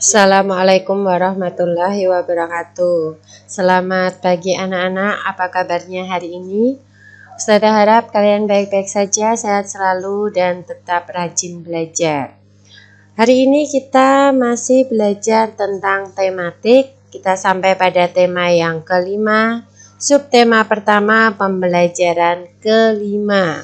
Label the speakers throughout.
Speaker 1: Assalamualaikum warahmatullahi wabarakatuh. Selamat pagi anak-anak, apa kabarnya hari ini? Ustazah harap kalian baik-baik saja, sehat selalu dan tetap rajin belajar. Hari ini kita masih belajar tentang tematik. Kita sampai pada tema yang kelima, subtema pertama pembelajaran kelima.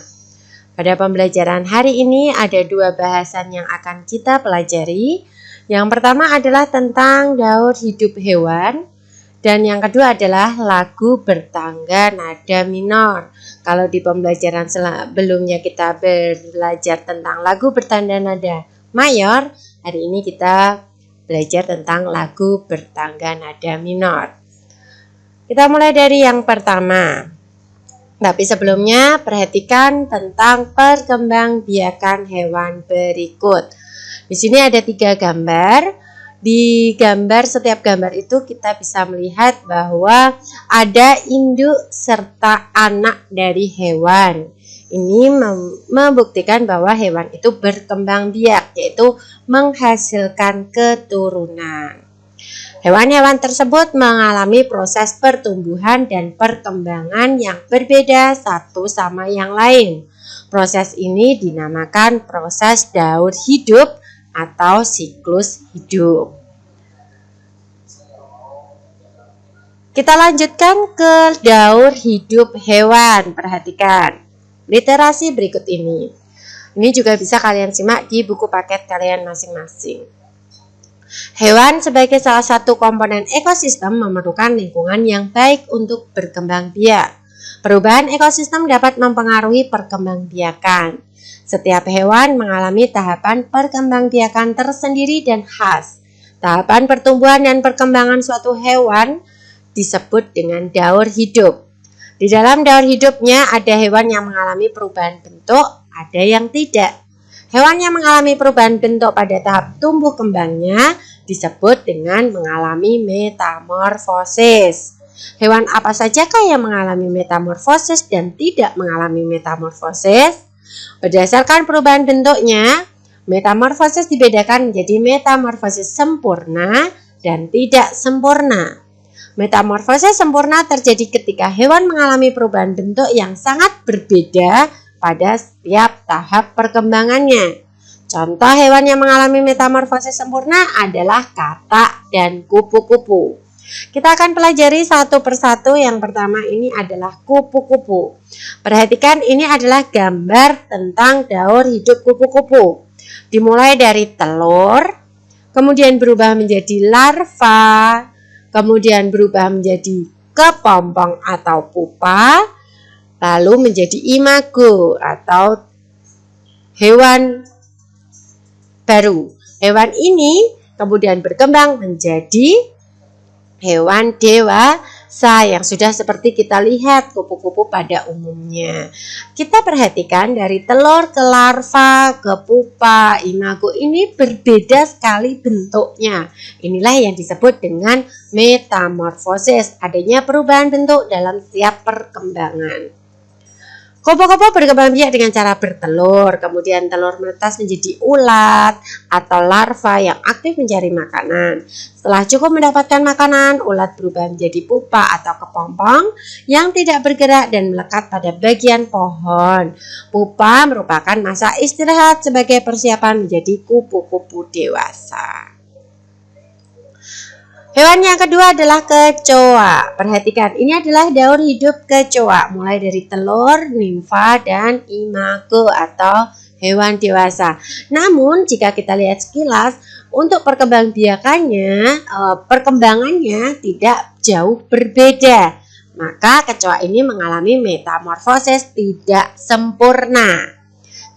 Speaker 1: Pada pembelajaran hari ini ada dua bahasan yang akan kita pelajari. Yang pertama adalah tentang daur hidup hewan dan yang kedua adalah lagu bertangga nada minor. Kalau di pembelajaran sebelumnya kita belajar tentang lagu bertangga nada mayor, hari ini kita belajar tentang lagu bertangga nada minor. Kita mulai dari yang pertama. Tapi sebelumnya perhatikan tentang perkembangbiakan hewan berikut. Di sini ada 3 gambar. Di setiap gambar itu kita bisa melihat bahwa ada induk serta anak dari hewan. Ini membuktikan bahwa hewan itu berkembang biak, yaitu menghasilkan keturunan. Hewan-hewan tersebut mengalami proses pertumbuhan dan perkembangan yang berbeda satu sama yang lain. Proses ini dinamakan proses daur hidup atau siklus hidup. Kita lanjutkan ke daur hidup hewan. Perhatikan literasi berikut ini. Ini juga bisa kalian simak di buku paket kalian masing-masing. Hewan sebagai salah satu komponen ekosistem memerlukan lingkungan yang baik untuk berkembang biak. Perubahan ekosistem dapat mempengaruhi perkembangbiakan. Setiap hewan mengalami tahapan perkembangbiakan tersendiri dan khas. Tahapan pertumbuhan dan perkembangan suatu hewan disebut dengan daur hidup. Di dalam daur hidupnya ada hewan yang mengalami perubahan bentuk, ada yang tidak. Hewan yang mengalami perubahan bentuk pada tahap tumbuh kembangnya disebut dengan mengalami metamorfosis. Hewan apa sajakah yang mengalami metamorfosis dan tidak mengalami metamorfosis? Berdasarkan perubahan bentuknya, metamorfosis dibedakan menjadi metamorfosis sempurna dan tidak sempurna. Metamorfosis sempurna terjadi ketika hewan mengalami perubahan bentuk yang sangat berbeda pada setiap tahap perkembangannya. Contoh hewan yang mengalami metamorfosis sempurna adalah katak dan kupu-kupu. Kita akan pelajari satu persatu. Yang pertama ini adalah kupu-kupu. Perhatikan, ini adalah gambar tentang daur hidup kupu-kupu. Dimulai dari telur, kemudian berubah menjadi larva, kemudian berubah menjadi kepompong atau pupa, lalu menjadi imago atau hewan baru. Hewan ini kemudian berkembang menjadi hewan dewasa yang sudah seperti kita lihat kupu-kupu pada umumnya. Kita perhatikan dari telur ke larva ke pupa, imago ini berbeda sekali bentuknya. Inilah yang disebut dengan metamorfosis, adanya perubahan bentuk dalam setiap perkembangan. Kupu-kupu berkembang biak dengan cara bertelur, kemudian telur menetas menjadi ulat atau larva yang aktif mencari makanan. Setelah cukup mendapatkan makanan, ulat berubah menjadi pupa atau kepompong yang tidak bergerak dan melekat pada bagian pohon. Pupa merupakan masa istirahat sebagai persiapan menjadi kupu-kupu dewasa. Hewan yang kedua adalah kecoa. Perhatikan, ini adalah daur hidup kecoa, mulai dari telur, nimfa, dan imago atau hewan dewasa. Namun, jika kita lihat sekilas, untuk perkembangannya tidak jauh berbeda. Maka kecoa ini mengalami metamorfosis tidak sempurna.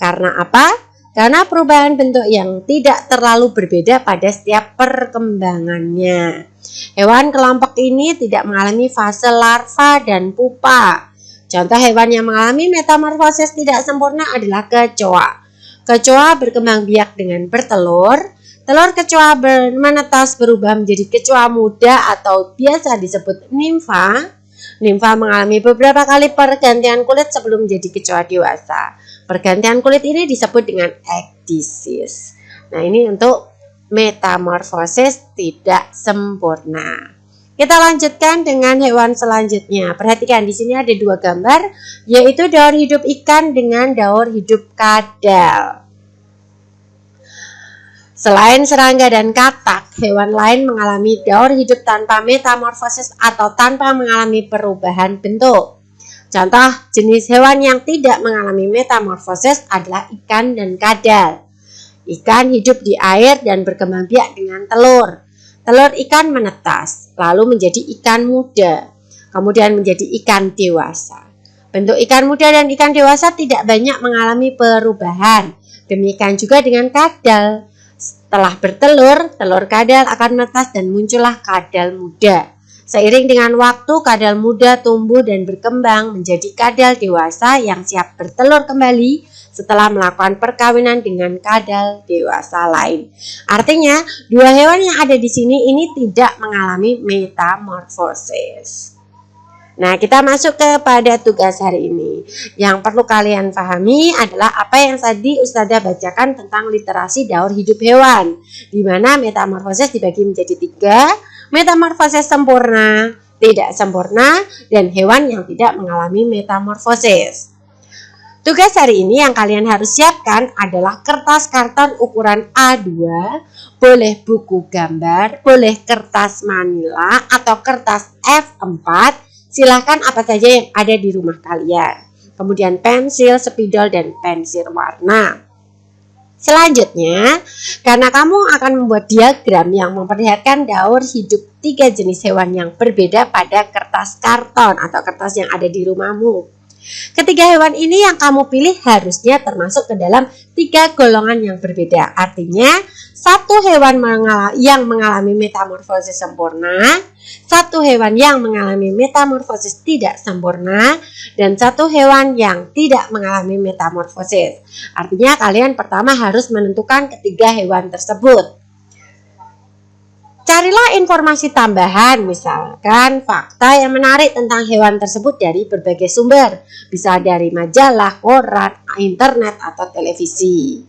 Speaker 1: Karena apa? Karena perubahan bentuk yang tidak terlalu berbeda pada setiap perkembangannya. Hewan kelompok ini tidak mengalami fase larva dan pupa. Contoh hewan yang mengalami metamorfosis tidak sempurna adalah kecoa. Kecoa berkembang biak dengan bertelur. Telur kecoa menetas berubah menjadi kecoa muda atau biasa disebut nimfa. Nimfa mengalami beberapa kali pergantian kulit sebelum menjadi kecoa dewasa. Pergantian kulit ini disebut dengan ekdisis. Nah, ini untuk metamorfosis tidak sempurna. Kita lanjutkan dengan hewan selanjutnya. Perhatikan di sini ada dua gambar, yaitu daur hidup ikan dengan daur hidup kadal. Selain serangga dan katak, hewan lain mengalami daur hidup tanpa metamorfosis atau tanpa mengalami perubahan bentuk. Contoh jenis hewan yang tidak mengalami metamorfosis adalah ikan dan kadal. Ikan hidup di air dan berkembang biak dengan telur. Telur ikan menetas, lalu menjadi ikan muda, kemudian menjadi ikan dewasa. Bentuk ikan muda dan ikan dewasa tidak banyak mengalami perubahan. Demikian juga dengan kadal. Setelah bertelur, telur kadal akan menetas dan muncullah kadal muda. Seiring dengan waktu, kadal muda tumbuh dan berkembang menjadi kadal dewasa yang siap bertelur kembali setelah melakukan perkawinan dengan kadal dewasa lain. Artinya, dua hewan yang ada di sini ini tidak mengalami metamorfosis. Nah, kita masuk kepada tugas hari ini. Yang perlu kalian pahami adalah apa yang tadi Ustazah bacakan tentang literasi daur hidup hewan, di mana metamorfosis dibagi menjadi 3, metamorfosis sempurna, tidak sempurna, dan hewan yang tidak mengalami metamorfosis. Tugas hari ini yang kalian harus siapkan adalah kertas karton ukuran A2, boleh buku gambar, boleh kertas manila atau kertas F4, silahkan apa saja yang ada di rumah kalian. Kemudian pensil, spidol, dan pensil warna. Selanjutnya, karena kamu akan membuat diagram yang memperlihatkan daur hidup 3 jenis hewan yang berbeda pada kertas karton atau kertas yang ada di rumahmu. Ketiga hewan ini yang kamu pilih harusnya termasuk ke dalam 3 golongan yang berbeda. Artinya, 1 hewan yang mengalami metamorfosis sempurna, 1 hewan yang mengalami metamorfosis tidak sempurna, dan 1 hewan yang tidak mengalami metamorfosis. Artinya kalian pertama harus menentukan ketiga hewan tersebut. Carilah informasi tambahan, misalkan fakta yang menarik tentang hewan tersebut dari berbagai sumber, bisa dari majalah, koran, internet, atau televisi.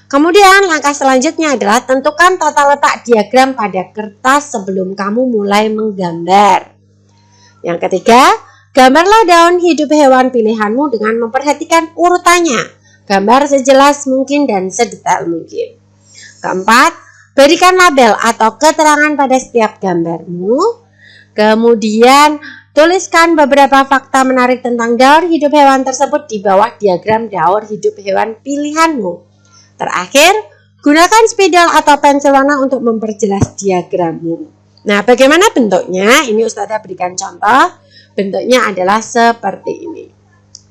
Speaker 1: Kemudian langkah selanjutnya adalah tentukan tata letak diagram pada kertas sebelum kamu mulai menggambar. Yang ketiga, gambarlah daun hidup hewan pilihanmu dengan memperhatikan urutannya. Gambar sejelas mungkin dan sedetail mungkin. Keempat, berikan label atau keterangan pada setiap gambarmu. Kemudian, tuliskan beberapa fakta menarik tentang daur hidup hewan tersebut di bawah diagram daur hidup hewan pilihanmu. Terakhir, gunakan spidol atau pensil warna untuk memperjelas diagrammu. Nah, bagaimana bentuknya? Ini Ustazah berikan contoh. Bentuknya adalah seperti ini.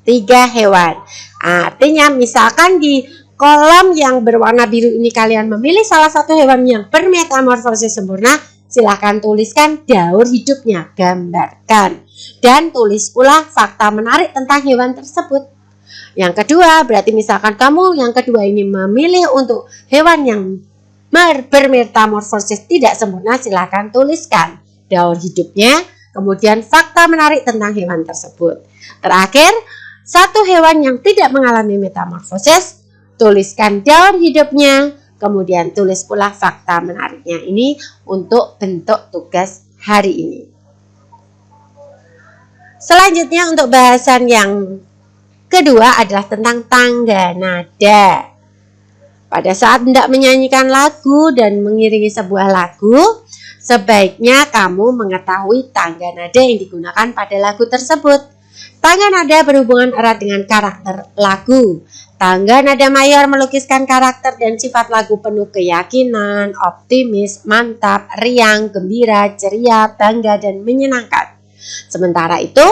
Speaker 1: 3 hewan. Artinya, misalkan di kolom yang berwarna biru ini kalian memilih salah satu hewan yang bermetamorfosis sempurna, silahkan tuliskan daur hidupnya, gambarkan. Dan tulis pula fakta menarik tentang hewan tersebut. Yang kedua, berarti misalkan kamu yang kedua ini memilih untuk hewan yang bermetamorfosis tidak sempurna, silahkan tuliskan daur hidupnya, kemudian fakta menarik tentang hewan tersebut. Terakhir, 1 hewan yang tidak mengalami metamorfosis, tuliskan daur hidupnya, kemudian tulis pula fakta menariknya. Ini untuk bentuk tugas hari ini. Selanjutnya untuk bahasan yang kedua adalah tentang tangga nada. Pada saat hendak menyanyikan lagu dan mengiringi sebuah lagu, sebaiknya kamu mengetahui tangga nada yang digunakan pada lagu tersebut. Tangga nada berhubungan erat dengan karakter lagu. Tangga nada mayor melukiskan karakter dan sifat lagu penuh keyakinan, optimis, mantap, riang, gembira, ceria, bangga, dan menyenangkan. Sementara itu,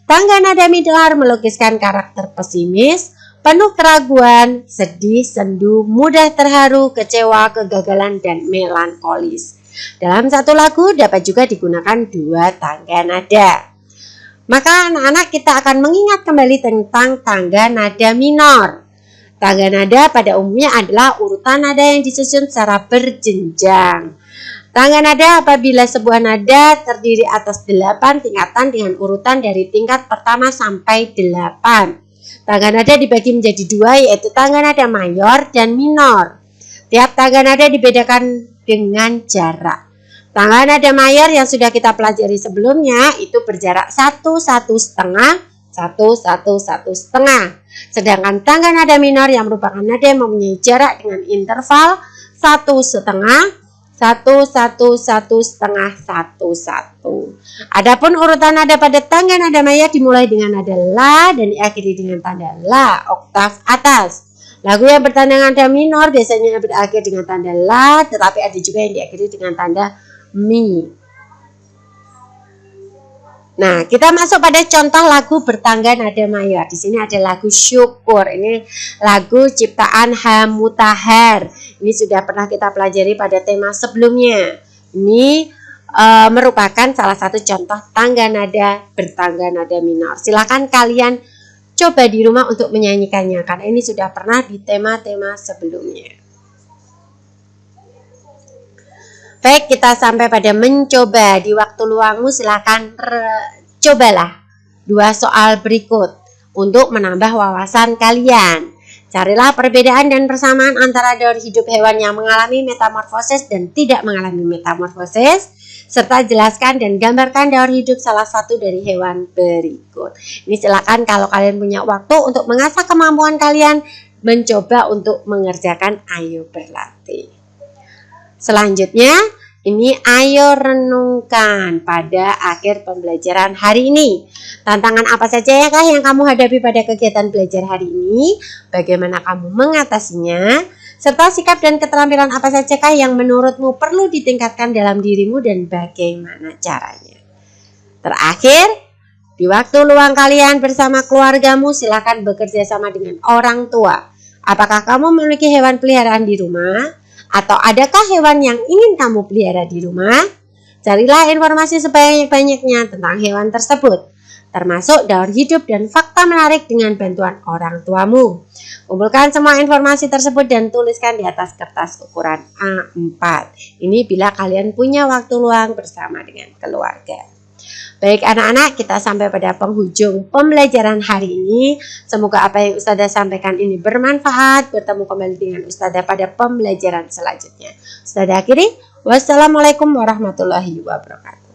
Speaker 1: tangga nada middle melukiskan karakter pesimis, penuh keraguan, sedih, sendu, mudah terharu, kecewa, kegagalan, dan melankolis. Dalam satu lagu dapat juga digunakan 2 tangga nada. Maka anak-anak kita akan mengingat kembali tentang tangga nada minor. Tangga nada pada umumnya adalah urutan nada yang disusun secara berjenjang. Tangga nada apabila sebuah nada terdiri atas 8 tingkatan dengan urutan dari tingkat pertama sampai 8. Tangga nada dibagi menjadi 2, yaitu tangga nada mayor dan minor. Tiap tangga nada dibedakan dengan jarak. Tangga nada mayor yang sudah kita pelajari sebelumnya itu berjarak 1, 1,5, 1, 1, 1,5. Sedangkan tangga nada minor yang merupakan nada yang mempunyai jarak dengan interval 1,5, 1, 1, 1,5, 1, 1. Adapun urutan nada pada tangga nada mayor dimulai dengan nada La dan diakhiri dengan tanda La oktav atas. Lagu yang bertanda nada minor biasanya berakhir dengan tanda La, tetapi ada juga yang diakhiri dengan tanda Mi. Nah, kita masuk pada contoh lagu bertangga nada mayor. Di sini ada lagu Syukur. Ini lagu ciptaan Hamutahar. Ini sudah pernah kita pelajari pada tema sebelumnya. Ini merupakan salah satu contoh tangga nada bertangga nada minor. Silakan kalian coba di rumah untuk menyanyikannya karena ini sudah pernah di tema-tema sebelumnya. Baik, kita sampai pada mencoba. Di waktu luangmu silakan cobalah 2 soal berikut untuk menambah wawasan kalian. Carilah perbedaan dan persamaan antara daur hidup hewan yang mengalami metamorfosis dan tidak mengalami metamorfosis, serta jelaskan dan gambarkan daur hidup salah satu dari hewan berikut. Ini silakan kalau kalian punya waktu untuk mengasah kemampuan kalian, mencoba untuk mengerjakan Ayo Berlatih. Selanjutnya, ini ayo renungkan pada akhir pembelajaran hari ini. Tantangan apa saja kah yang kamu hadapi pada kegiatan belajar hari ini? Bagaimana kamu mengatasinya? Serta sikap dan keterampilan apa saja kah yang menurutmu perlu ditingkatkan dalam dirimu dan bagaimana caranya? Terakhir, di waktu luang kalian bersama keluargamu silakan bekerja sama dengan orang tua. Apakah kamu memiliki hewan peliharaan di rumah? Atau adakah hewan yang ingin kamu pelihara di rumah? Carilah informasi sebanyak-banyaknya tentang hewan tersebut, termasuk daur hidup dan fakta menarik dengan bantuan orang tuamu. Kumpulkan semua informasi tersebut dan tuliskan di atas kertas ukuran A4. Ini bila kalian punya waktu luang bersama dengan keluarga. Baik anak-anak, kita sampai pada penghujung pembelajaran hari ini. Semoga apa yang Ustazah sampaikan ini bermanfaat. Bertemu kembali dengan Ustazah pada pembelajaran selanjutnya. Ustazah akhiri, wassalamualaikum warahmatullahi wabarakatuh.